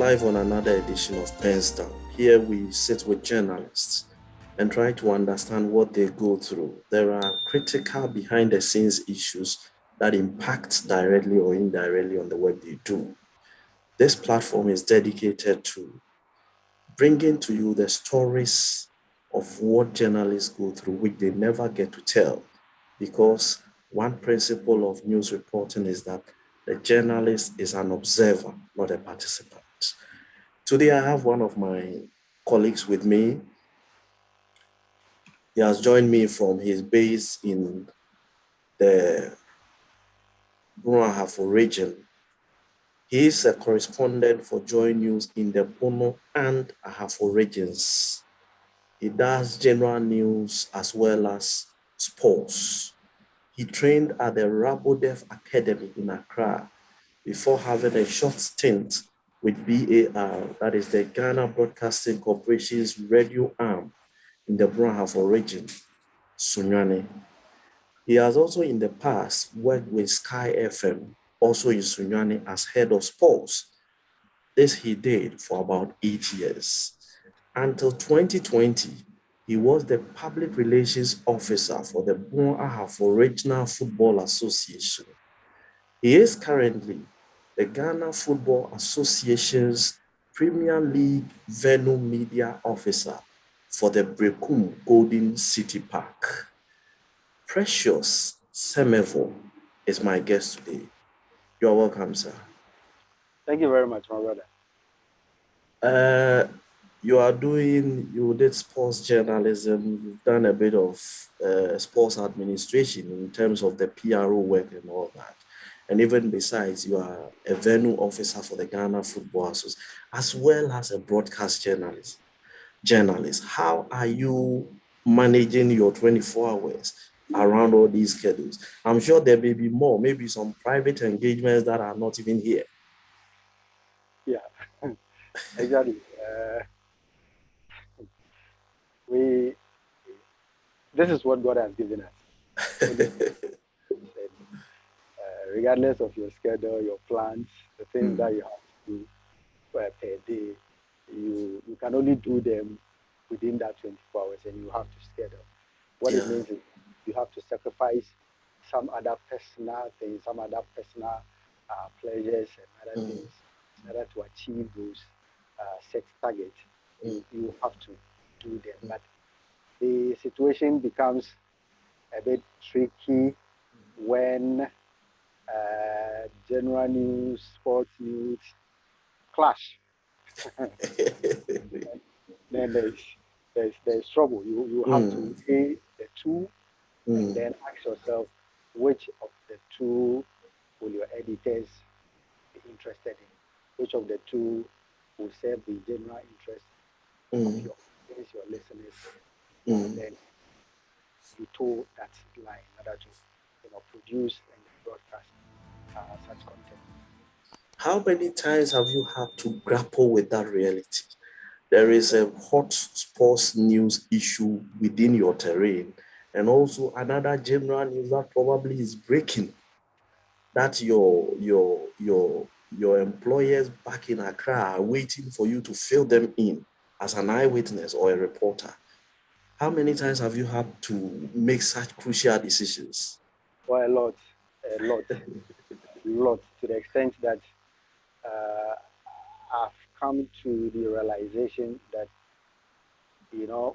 live on another edition of PENSDOWN. Here we sit with journalists and try to understand what they go through. There are critical behind the scenes issues that impact directly or indirectly on the work they do. This platform is dedicated to bringing to you the stories of what journalists go through, which they never get to tell. Because one principle of news reporting is that the journalist is an observer, not a participant. Today, I have one of my colleagues with me. He has joined me from his base in the Brown Afro region. He is a correspondent for Joy News in the Bono and Ahafo regions. He does general news as well as sports. He trained at the Rabodev Academy in Accra before having a short stint with BAR, that is the Ghana Broadcasting Corporation's radio arm in the Brown Afro region, Sunyani. He has also in the past worked with Sky FM, also in Sunyani, as head of sports. This he did for about 8 years. Until 2020, he was the public relations officer for the Brown Afro Regional Football Association. He is currently the Ghana Football Association's Premier League Venue Media Officer for the Brekum Golden City Park. Precious Semevoh is my guest today. You're welcome, sir. Thank you very much, my brother. You did sports journalism, you've done a bit of sports administration in terms of the PRO work and all that. And even besides, you are a venue officer for the Ghana Football Association, as well as a broadcast journalist. How are you managing your 24 hours around all these schedules? I'm sure there may be more, maybe some private engagements that are not even here. Yeah, exactly. This is what God has given us. Regardless of your schedule, your plans, the things that you have to do per day, you can only do them within that 24 hours, and you have to schedule. What it means is you have to sacrifice some other personal things, some other personal pleasures and other things in order to achieve those set targets. You have to do them. But the situation becomes a bit tricky when general news, sports news clash. Then there's trouble. You have to weigh the two and then ask yourself which of the two will your editors be interested in? Which of the two will serve the general interest of your audience, your listeners? And then you toe that line in order to produce and broadcast such content. How many times have you had to grapple with that reality? There is a hot sports news issue within your terrain, and also another general news that probably is breaking, that your employers back in Accra are waiting for you to fill them in as an eyewitness or a reporter. How many times have you had to make such crucial decisions? Well, a lot, to the extent that I've come to the realization that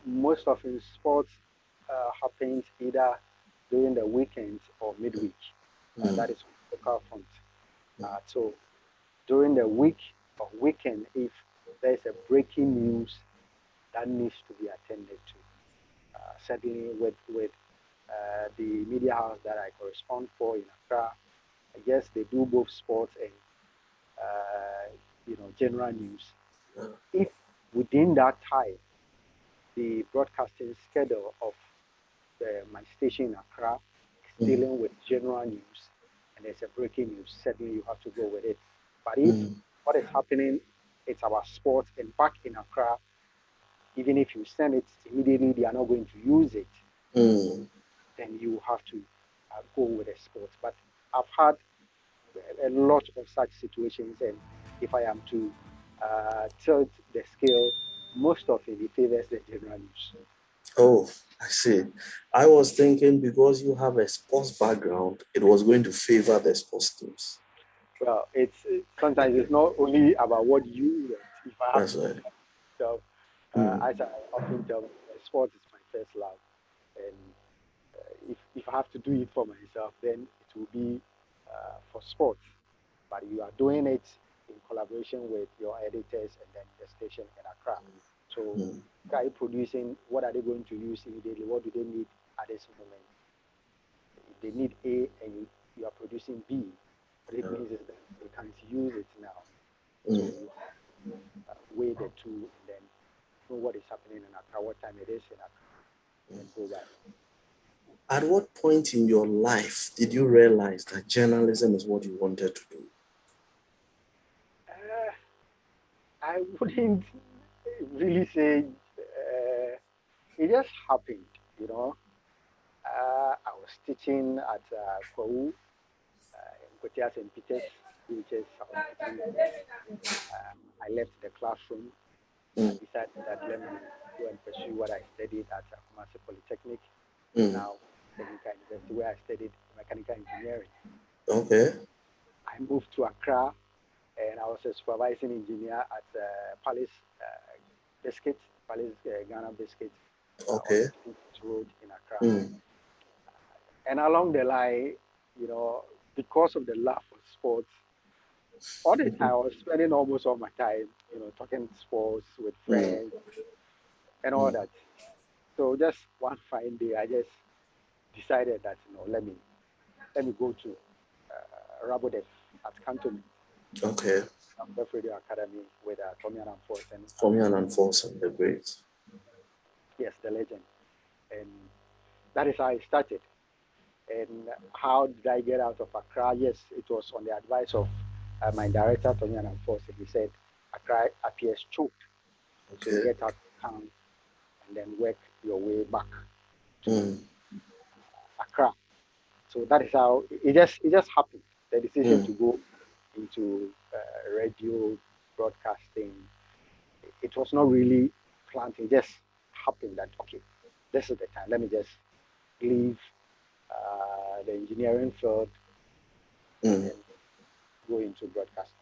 most often sports happens either during the weekends or midweek. That is local front. So during the week or weekend, if there's a breaking news that needs to be attended to, certainly with the media house that I correspond for in Accra, I guess they do both sports and general news. If within that time the broadcasting schedule of my station in Accra is dealing with general news and there's a breaking news, certainly you have to go with it. But if what is happening it's about sports and back in Accra, even if you send it immediately, they are not going to use it. Then you have to go with the sports. But I've had a lot of such situations, and if I am to tilt the scale, most of it favors the general use. Oh, I see. I was thinking because you have a sports background, it was going to favor the sports teams. Well, sometimes it's not only about what you want. If I have That's to right. tell, Mm, as I often tell, sports is my first love, and if I have to do it for myself, then it will be for sports. But you are doing it in collaboration with your editors and then the station in Accra. So, mm, guy producing, what are they going to use immediately? What do they need at this moment? If they need A and you are producing B, what it yeah, means is that they can't use it now. So mm. you weigh the two and then know what is happening in Accra, what time it is in Accra, and then go by. At what point in your life did you realize that journalism is what you wanted to do? Uh, I wouldn't really say it just happened, you know. I was teaching at Kwahu in Kotia St. Peter's, which is I was teaching there. I left the classroom. I Mm, decided that let me go and pursue what I studied at Kumasi Polytechnic, mm. now Technical University, where I studied mechanical engineering. Okay. I moved to Accra, and I was a supervising engineer at Palace Biscuit, Palace Ghana Biscuit on Okay. Springfield Road in Accra. Mm, And along the line, you know, because of the love for sports, all the time I was spending almost all my time, you know, talking sports with mm, friends and all mm. that. So just one fine day, I just decided that you know, let me go to Rabodef at Cantonment, Okay. Rabodef Radio Academy with Tommy and Force and Come here and force on the grades. yes, the legend. And that is how I started. And how did I get out of Accra? Yes, it was on the advice of my director, Tommy and Force. He said, Accra appears choked. So Okay. get out of town and then work your way back to Mm, Accra. So that is how it just happened. The decision to mm, go into radio broadcasting, it was not really planned. It just happened that okay, this is the time. Let me just leave the engineering field and mm. then go into broadcasting.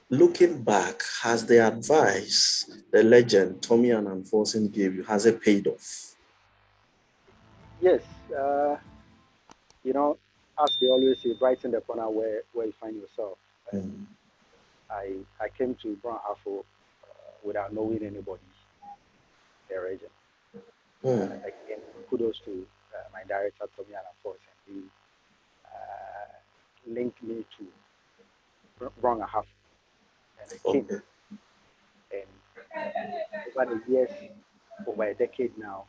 Looking back, has the advice the legend Tommy and Enforcing gave you, has it paid off? Yes, you know, as they always say, brighten the corner where you find yourself. And Mm, I came to Brown Afro without knowing anybody there agent. mm. Again, kudos to my director, Tommy Force, and he linked me to Brown Afro, and I came. Okay. And over the years, over a decade now,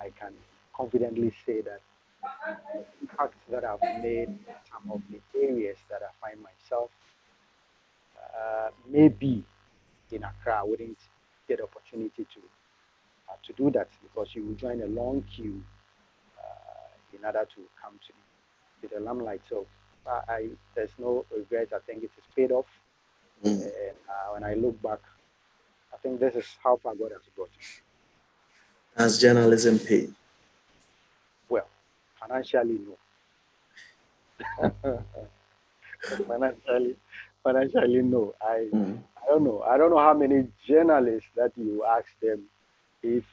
I can confidently say that the impact that I've made in some of the areas that I find myself maybe in Accra, I wouldn't get the opportunity to do that because you will join a long queue in order to come to the limelight. So there's no regret. I think it is paid off. Mm. And when I look back, I think this is how far God has brought me. Has journalism paid? Well, financially, no. financially, financially, no. Mm, I don't know. I don't know how many journalists that you ask them if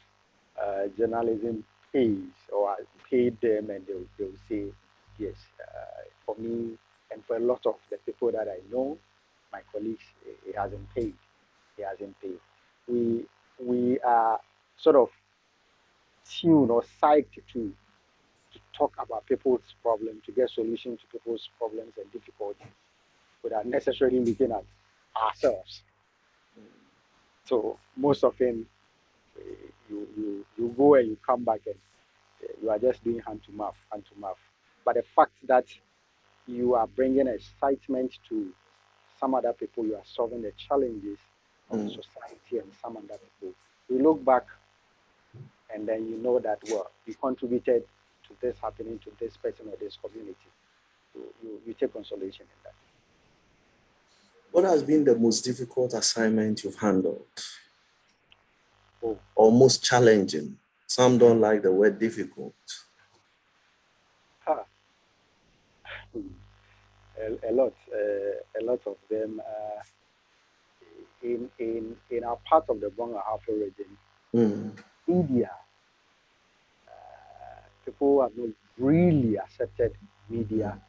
journalism pays or I paid them, and they'll say yes. For me, and for a lot of the people that I know, my colleagues, it hasn't paid. It hasn't paid. We we are sort of tuned or psyched to talk about people's problems, to get solutions to people's problems and difficulties without necessarily looking at ourselves. So most often you go and you come back and you are just doing hand to mouth. But the fact that you are bringing excitement to some other people, you are solving the challenges of the mm. society and some other people. You look back and then you know that well, you contributed to this happening to this person or this community. You take consolation in that. What has been the most difficult assignment you've handled Oh, or most challenging? Some don't like the word difficult. ha, a lot of them. In our part of the Brown Afro region, Mm, media, people have not really accepted media mm,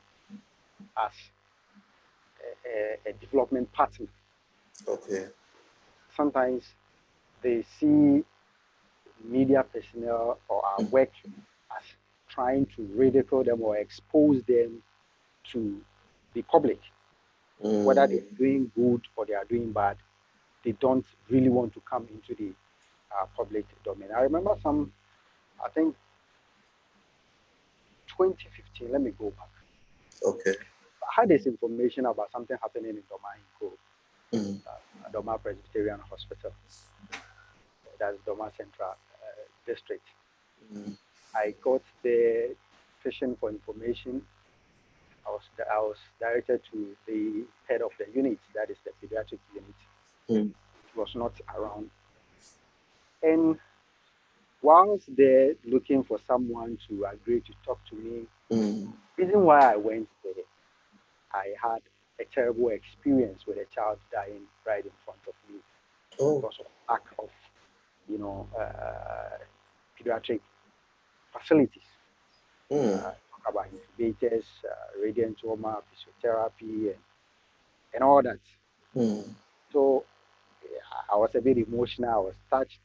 as a development partner. okay. Sometimes they see media personnel or our Mm, work as trying to ridicule them or expose them to the public, whether they're mm, doing good or they are doing bad. They don't really want to come into the public domain. I remember I think 2015, let me go back. okay. I had this information about something happening in Doma Inko, Mm, Doma Presbyterian Hospital, that's Doma Central District. mm, I got there fishing for information. I was directed to the head of the unit, that is the pediatric unit. mm, He was not around. And whilst there looking for someone to agree to talk to me, mm. reason why I went there, I had a terrible experience with a child dying right in front of me Oh, because of lack of, pediatric facilities. mm, Talk about incubators, radiant trauma, physiotherapy, and all that. mm, So yeah, I was a bit emotional. I was touched,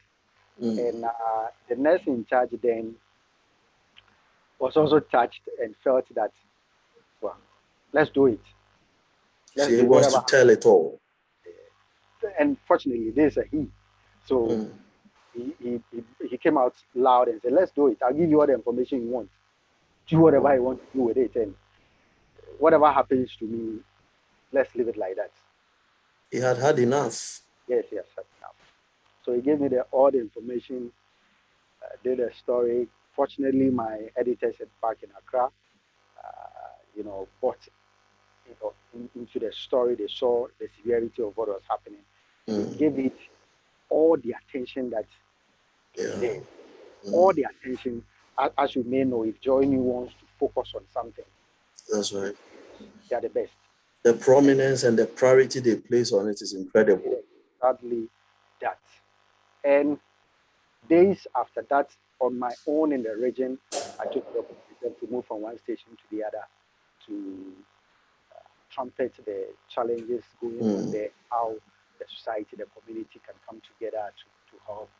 mm. and the nurse in charge then was also touched and felt that, well, let's do it. Let's She do it. wants Whatever to tell happens. it all. And fortunately, there's a he. So Mm, he came out loud and said, let's do it. I'll give you all the information you want. Do whatever wow. you want to do with it. And whatever happens to me, let's leave it like that. He had had enough. Yes, yes, that's enough. So he gave me all the information, did a story. Fortunately, my editors is back in Accra, bought into the story. They saw the severity of what was happening. They Mm, gave it all the attention that it yeah, deserves. All mm, the attention, as you may know, if Johnny wants to focus on something, that's right. they are the best. The And prominence and the priority they place on it is incredible. sadly, that. And days after that, on my own in the region, I took the opportunity to move from one station to the other to trumpet the challenges going on Mm, there, how the society, the community can come together to help,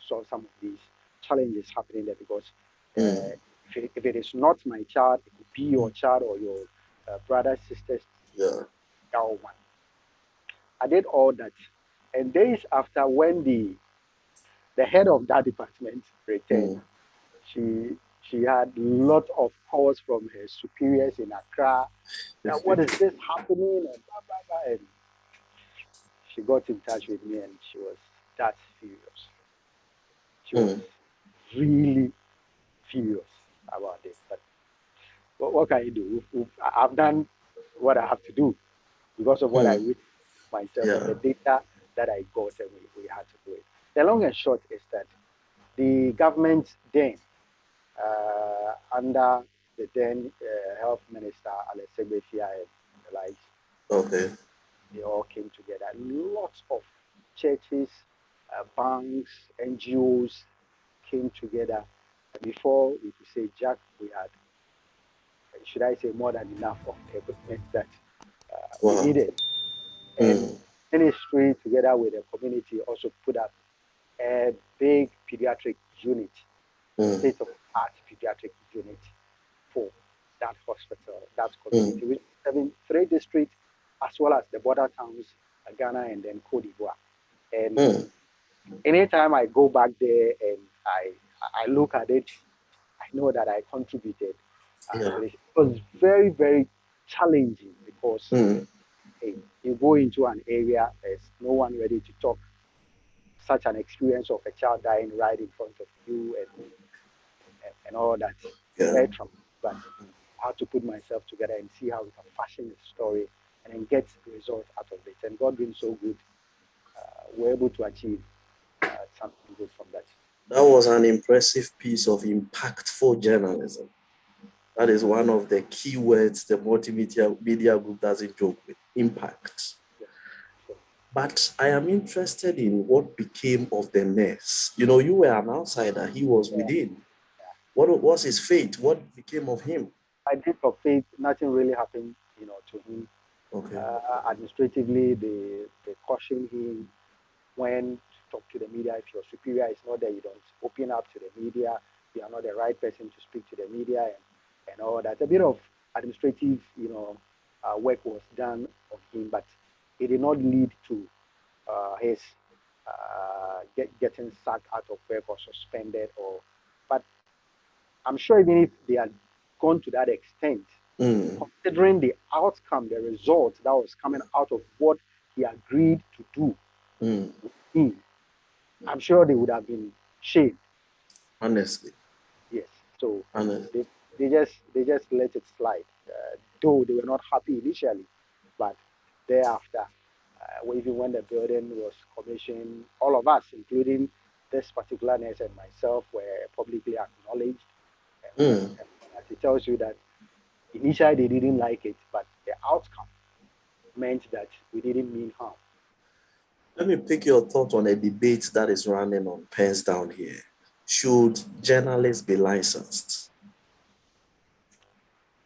solve some of these challenges happening there. Because mm, if it is not my child, it could be your mm, child or your brothers, sisters, yeah. our one. I did all that. And days after, when the head of that department returned, Mm, she had a lot of calls from her superiors in Accra. That what is this happening and blah blah blah. And she got in touch with me and she was that furious. She was mm, really furious about it. But what can you do? I've done what I have to do because of what I mm, witnessed myself and yeah. the data that I got, and we had to do it. The long and short is that the government then, under the then health minister, Alex Segbefia and the likes, Okay. they all came together. Lots of churches, banks, NGOs came together. And before we could say Jack, we had, should I say, more than enough of the equipment that we Wow. needed. And Mm, ministry, together with the community, also put up a big pediatric unit, mm, state of art pediatric unit for that hospital, that mm, community, which is having three districts as well as the border towns, Ghana and then Cote d'Ivoire. And mm, anytime I go back there and I look at it, I know that I contributed to yeah. this. It was very, very challenging because Mm, hey, you go into an area, there's no one ready to talk. Such an experience of a child dying right in front of you and all that. yeah. Very traumatic. But I had to put myself together and see how we can fashion a story and get results out of it. And God being so good, we're able to achieve something good from that. That was an impressive piece of impactful journalism. That is one of the key words the multimedia media group doesn't joke with, impact. Yes. So, But I am interested in what became of the nurse. You know, you were an outsider, he was yeah. within. What was his fate? What became of him? I did of faith, nothing really happened, to him. Okay. Administratively, they cautioned him when to talk to the media. If your superior is not there, you don't open up to the media. You are not the right person to speak to the media and all that. A bit of administrative, work was done on him, but it did not lead to his getting sacked out of work or suspended. But I'm sure even if they had gone to that extent, Mm, considering the outcome, the result that was coming out of what he agreed to do mm, with him, I'm sure they would have been shamed. honestly, Yes. So honestly. they they just let it slide. Though they were not happy initially, but thereafter, even when the building was commissioned, all of us, including this particular nurse and myself, were publicly acknowledged. Mm. And as it tells you that initially they didn't like it, but the outcome meant that we didn't mean harm. Let me pick your thought on a debate that is running on PENSDOWN here. Should journalists be licensed?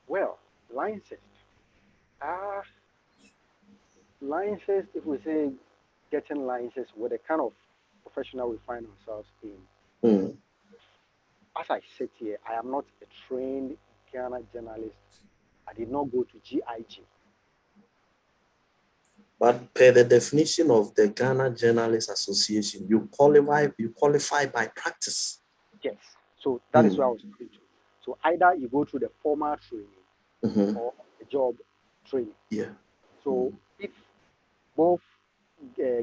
Well, licenses. Ah, licenses, if we say getting licenses with the kind of professional we find ourselves in, Mm. as I sit here, I am not a trained Ghana journalist. I did not go to GIG. But per the definition of the Ghana Journalists Association, you qualify by practice. Yes. So that is where I Mm. was coming to. So either you go through the formal training Mm-hmm. or a job training. Yeah. So Mm. if both uh,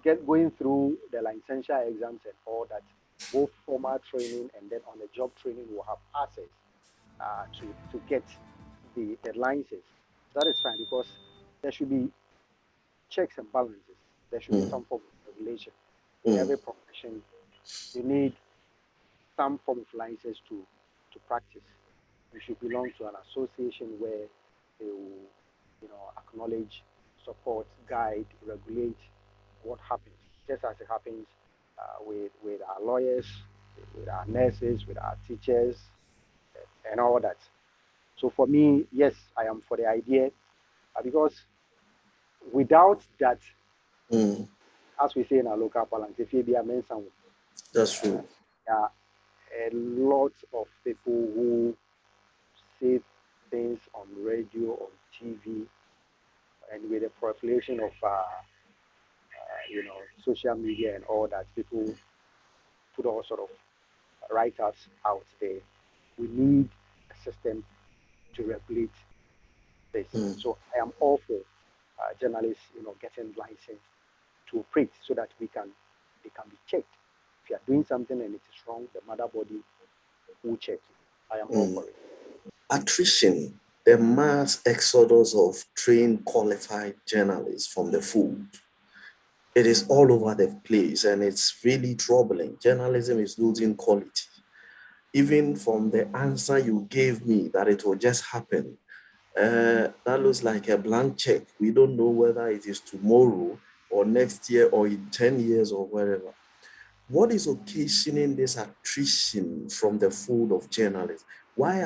get going through the licensure exams and all that, both formal training and then on the job training will have access to get the license. That is fine because there should be checks and balances. There should be Mm. some form of regulation. In Mm. every profession, you need some form of license to practice. You should belong to an association where they will, acknowledge, support, guide, regulate what happens, just as it happens with our lawyers, with our nurses, with our teachers, and all that. So for me, yes, I am for the idea because without that, Mm. as we say in our local parlance, if you be a mensa, That's true. there are a lot of people who say things on radio, on TV, and with the proliferation of social media and all that, people put all sort of write-ups out there. We need a system to regulate this. Mm. So I am all for journalists, getting licensed to operate so that they can be checked. If you are doing something and it is wrong, the mother body will check you. I am all Mm. for it. Attrition, the mass exodus of trained, qualified journalists from the food. It is all over the place and it's really troubling. Journalism is losing quality. Even from the answer you gave me that it will just happen, that looks like a blank check. We don't know whether it is tomorrow or next year or in 10 years or wherever. What is occasioning this attrition from the fold of journalists? Why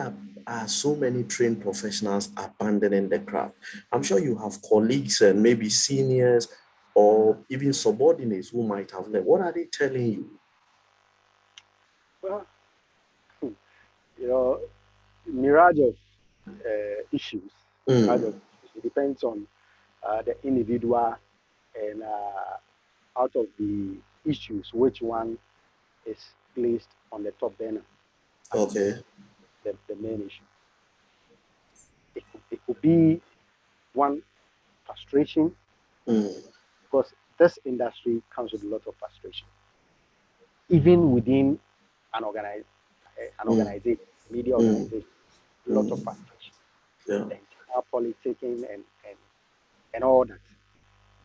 are so many trained professionals abandoning the craft? I'm sure you have colleagues and maybe seniors or even subordinates who might have left. What are they telling you? Well, you know, mirage of issues, mirage of Mm, issues. It depends on the individual and out of the issues, which one is placed on the top burner as okay. the main issue. It could be one frustration Mm, because this industry comes with a lot of frustration, even within an mm, organization, media mm, organization, a lot of mm. frustration. Yeah. The entire politicking and and all that,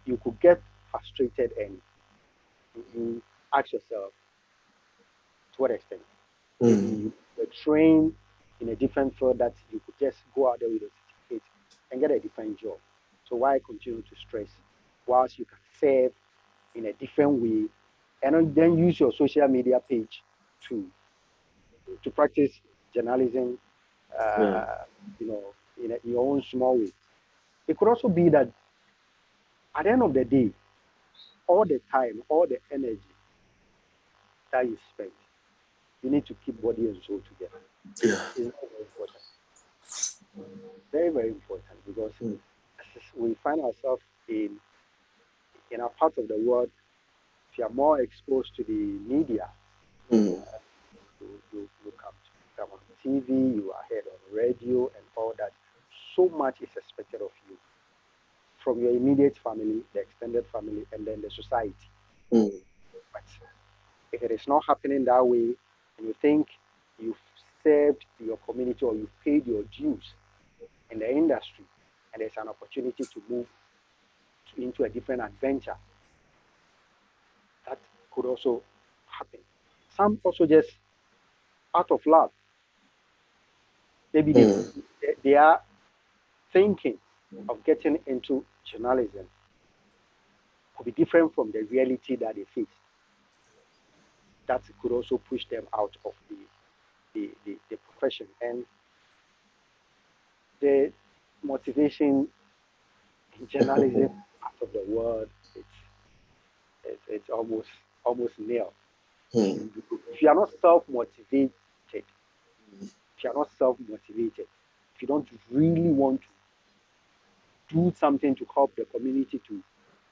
you could get frustrated and you ask yourself, to what extent? Maybe mm, you were trained in a different field that you could just go out there with a certificate and get a different job. So why continue to stress whilst you can serve in a different way and then use your social media page to to practice journalism, yeah, uh, in your own small way. It could also be that at the end of the day, all the time, all the energy that you spend, you need to keep body and soul together. yeah, It's very, very important. Very, very important because mm, we find ourselves in a part of the world, if you are more exposed to the media, mm, you come on TV, you are heard on radio and all that. So much is expected of you from your immediate family, the extended family, and then the society. mm, But if it is not happening that way, and you think you've served your community or you've paid your dues in the industry, and there's an opportunity to move into a different adventure, that could also happen. Some also just out of love, maybe mm, they are thinking of getting into journalism could be different from the reality that they face. That could also push them out of the profession. And the motivation in journalism part of the world, it's almost nil. mm, If you are not if you are not self motivated, if you don't really want to do something to help the community to,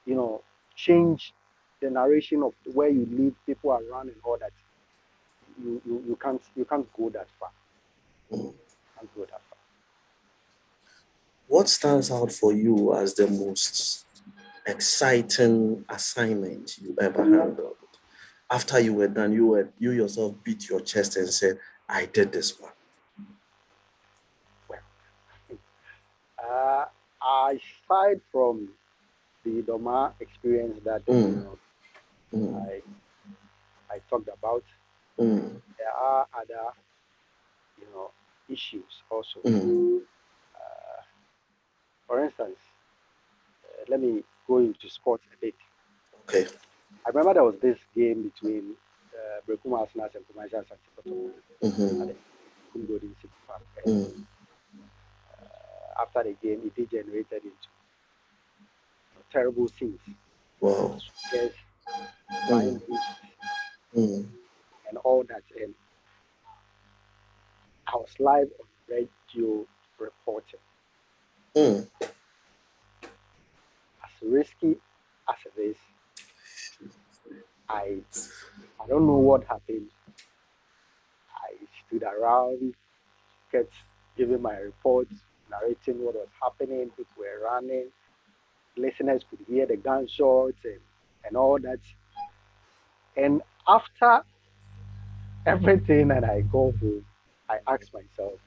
you know, change the narration of where you live, people around, and all that, you can't go that far. mm. Can't go that far. What stands out for you as the most exciting assignment you ever handled? After you were done, you yourself beat your chest and said, "I did this one." Well, uh, aside from the Doma experience that Mm, mm, I I talked about, mm, there are other issues also. mm. For instance, let me go into sports a bit. Okay. I remember there was this game between Brekuma Arsenal and Kumaja Santi Kotoko at Mm-hmm. the Golden City Park, and Mm. after the game, it degenerated into terrible scenes. Wow. Yes, flying Mm, bullets mm, and all that. And I was live on radio reporting. mm, As risky as it is, I I don't know what happened. I stood around, kept giving my reports, narrating what was happening. People were running. Listeners could hear the gunshots and all that. And after everything, and I go home, I asked myself,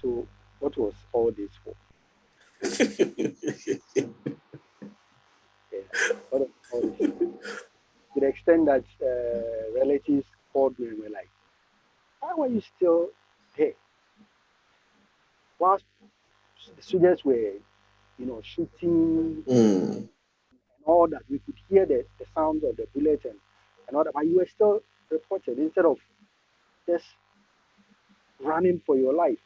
so what was all this for? Yeah, what was all this for? To the extent that relatives called me and were like, why were you still there? Whilst the soldiers were, shooting mm, and all that, we could hear the sounds of the bullets and all that, but you were still reporting instead of just running for your life.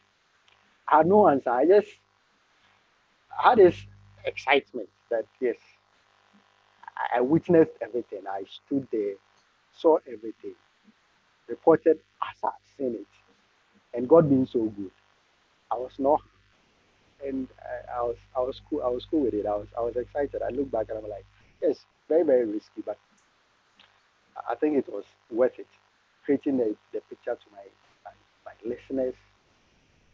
I had no answer. I just had this excitement that yes, I witnessed everything. I stood there, saw everything, reported as I've seen it, and God being so good, I was not, and I was cool. I was cool with it. I was excited. I look back and I'm like, yes, very very risky, but I think it was worth it. Creating the picture to my, my listeners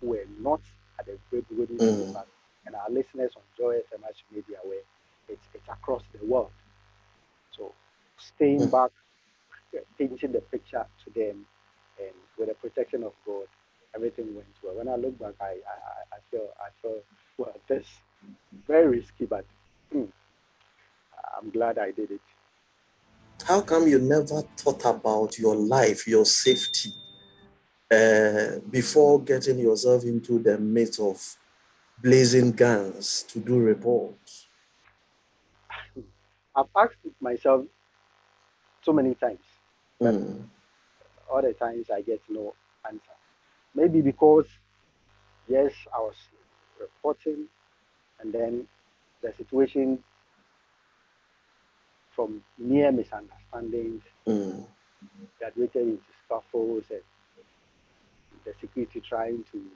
who were not at the Golden City mm, Park, and our listeners on Joy FM Media, where it's across the world. So staying mm. back, painting the picture to them, and with the protection of God, everything went well. When I look back, I feel well. Very risky, but I'm glad I did it. How come you never thought about your life, your safety, before getting yourself into the midst of blazing guns to do reports? I've asked myself so many times, but Mm, all the times I get no answer. Maybe because, yes, I was reporting, and then the situation from mere misunderstandings mm, graduated into scuffles and the security trying to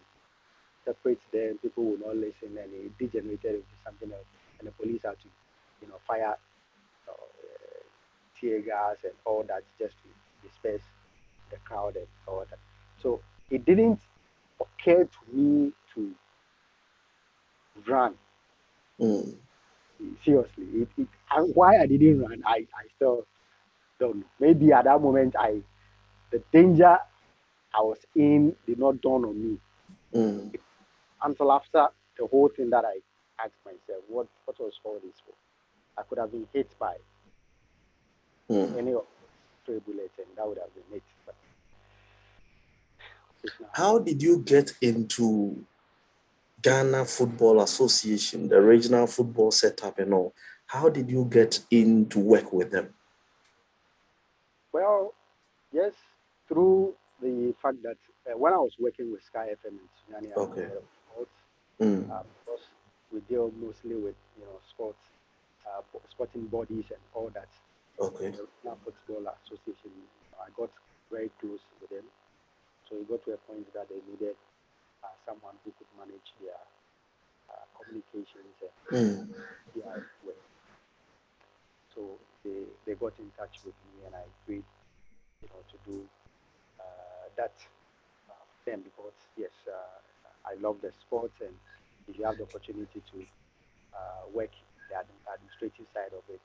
separate them. People would not listen, and it degenerated into something else. And the police had to, fire tear gas and all that just to disperse the crowd and all that. So it didn't occur to me to run. mm, Seriously, why I didn't run, I still don't know. Maybe at that moment, the danger I was in did not dawn on me mm, until after the whole thing that I asked myself, what was all this for? I could have been hit by mm. any of stray bullets, and that would have been it. But it's not How happened. did you get into Ghana Football Association, the regional football setup and all? How did you get in to work with them? Well, yes, through the fact that when I was working with Sky FM in Sunyani as the Okay. head of sports, Mm, because we deal mostly with sports, sporting bodies and all that. okay. The National Football Association, I got very close with them, so it got to a point that they needed someone who could manage their communications and Mm, PR work. So they got in touch with me, and I agreed, to do that them because yes, I love the sports, and if you have the opportunity to work the administrative side of it,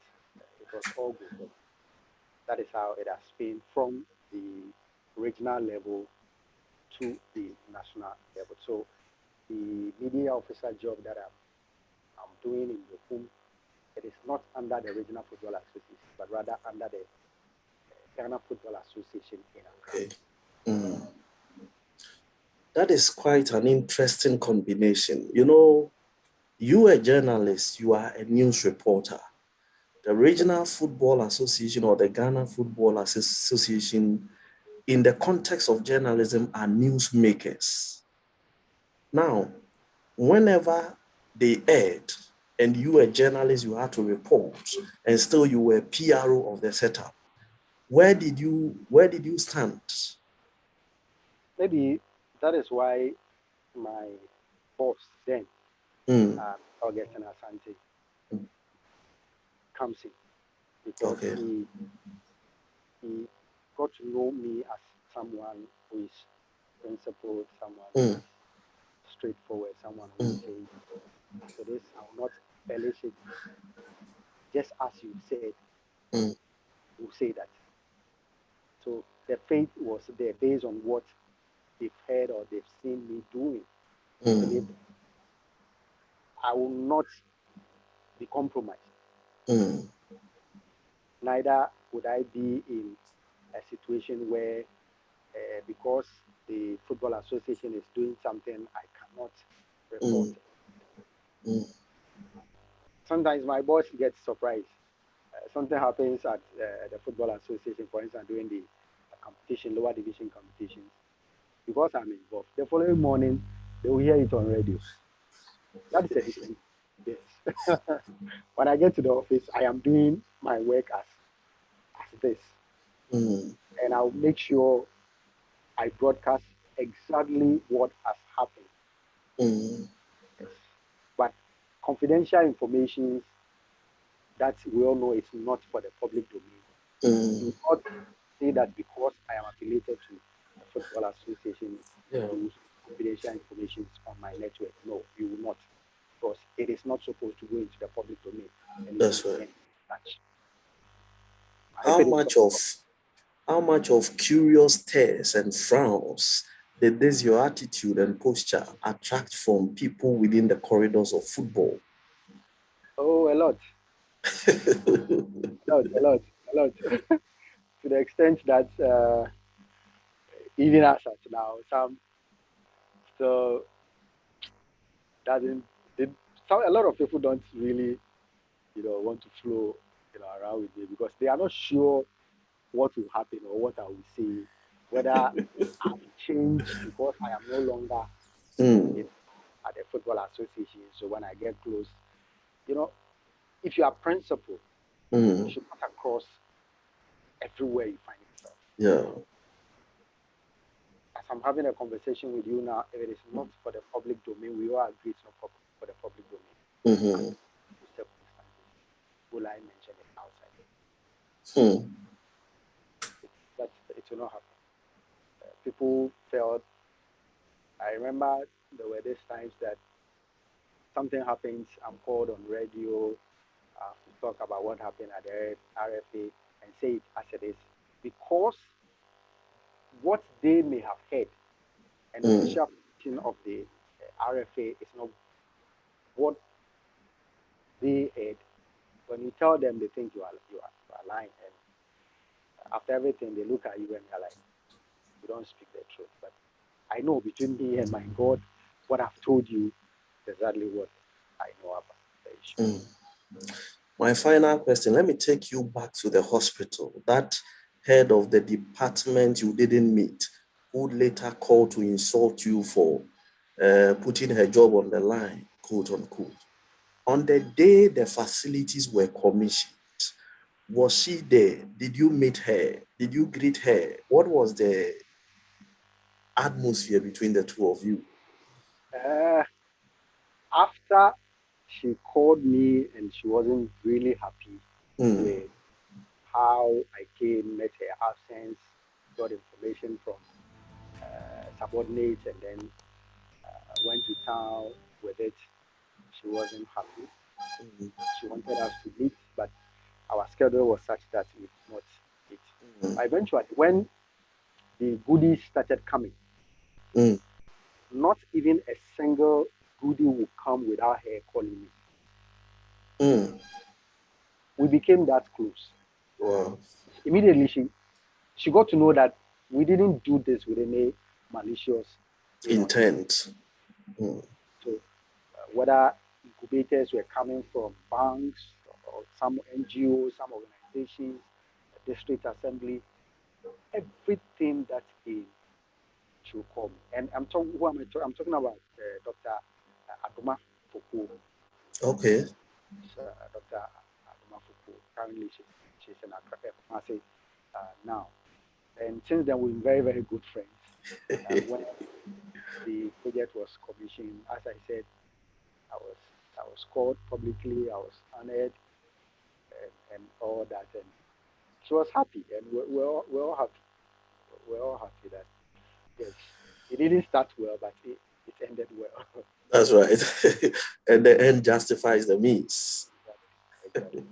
it was all good. And that is how it has been from the regional level to the national level. So the media officer job that I'm doing in Yokum, it is not under the Regional Football Association, but rather under the Ghana Football Association in Accra. okay. Mm. That is quite an interesting combination. You know, you are a journalist, you are a news reporter. The Regional Football Association or the Ghana Football Association, in the context of journalism, are newsmakers. Now, whenever they aired and you were a journalist, you had to report, and still you were PRO of the setup. Where did you stand? Maybe that is why my boss then, Mm, Augustine Asante, comes in because okay. he got to know me as someone who is principled, someone who Mm, is straightforward, someone who mm, says to this, I will not embellish it just as you said, mm, will say that. So the faith was there based on what they've heard or they've seen me doing. They believe mm, I will not be compromised. mm, Neither would I be in a situation where, because the football association is doing something, I cannot report mm, it. mm, Sometimes my boss gets surprised. Something happens at the football association, for instance, during the competition, lower division competitions. Because I'm involved, the following morning they will hear it on radio. That is a different. Yes. When I get to the office, I am doing my work as this, mm, and I'll make sure I broadcast exactly what has happened. mm, Yes. But confidential information that we all know is not for the public domain. mm. Do not say that because I am affiliated to the Football Association, Yeah, you will see confidential information on my network. No, you will not, because it is not supposed to go into the public domain and it will that's right. remain such. If How it is much of something, how much of curious stares and frowns did this your attitude and posture attract from people within the corridors of football? Oh, a lot, a lot, a lot. To the extent that even as at now, some still doesn't. They, some a lot of people don't really, want to flow, around with me because they are not sure what will happen or what I will say, whether I've changed because I am no longer Mm, in at the football association. So when I get close, you know, if you are principled, you mm, should cut across everywhere you find yourself. yeah. As I'm having a conversation with you now, if it is not for the public domain, we all agree it's not for the public domain. Mm-hmm. Circumstances, will I mention it outside? Hmm. That it will not happen. People felt. I remember there were these times that something happens, I'm called on radio to talk about what happened at the RFA and say it as it is, because what they may have heard and the Mm, official position of the RFA is not what they heard. When you tell them, they think you are lying, and after everything, they look at you and they're like, you don't speak the truth. But I know between me and my God, what I've told you is exactly what I know about the issue. mm. My final question, let me take you back to the hospital. That head of the department you didn't meet, who later called to insult you for putting her job on the line, quote unquote. On the day the facilities were commissioned, was she there? Did you meet her? Did you greet her? What was the atmosphere between the two of you? Uh, After she called me and she wasn't really happy Mm, with how I came, met her absence, got information from subordinates, and then went to town with it. She wasn't happy. mm, She wanted us to meet, but our schedule was such that we could not meet. mm, But eventually, when the goodies started coming, mm, not even a single goodie would come without her calling me. mm. We became that close. Wow. Immediately, she got to know that we didn't do this with any malicious, intent. Intent. Mm, So whether incubators were coming from banks or some NGOs, some organizations, district assembly, everything that came to come. And I'm talking. Who am I talking? I'm talking about Dr. Adoma Fuku. okay. Dr. Adoma Fuku. Currently, she's in Accra now. And since then, we've been very, very good friends. When the project was commissioned, as I said, I was I was called publicly, I was honored, and all that, and she was happy, and we're all happy. We're all happy that yes, it didn't start well, but it ended well. That's right. And the end justifies the means. Exactly.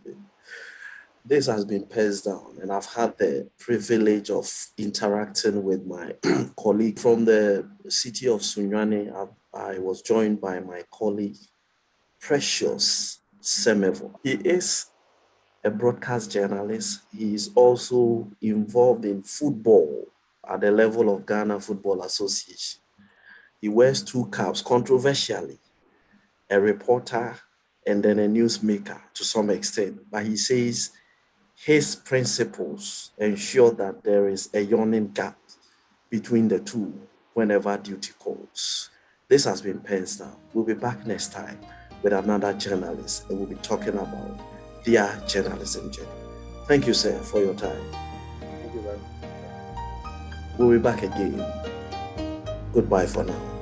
This has been Pens Down, and I've had the privilege of interacting with my colleague from the city of Sunyane. I was joined by my colleague, Precious Semevoh. He is a broadcast journalist. He is also involved in football at the level of Ghana Football Association. He wears two caps, controversially, a reporter and then a newsmaker to some extent. But he says his principles ensure that there is a yawning gap between the two whenever duty calls. This has been Pens Down. We'll be back next time with another journalist and we'll be talking about their journalism journey. Thank you, sir, for your time. Thank you very much. We'll be back again. Goodbye for now.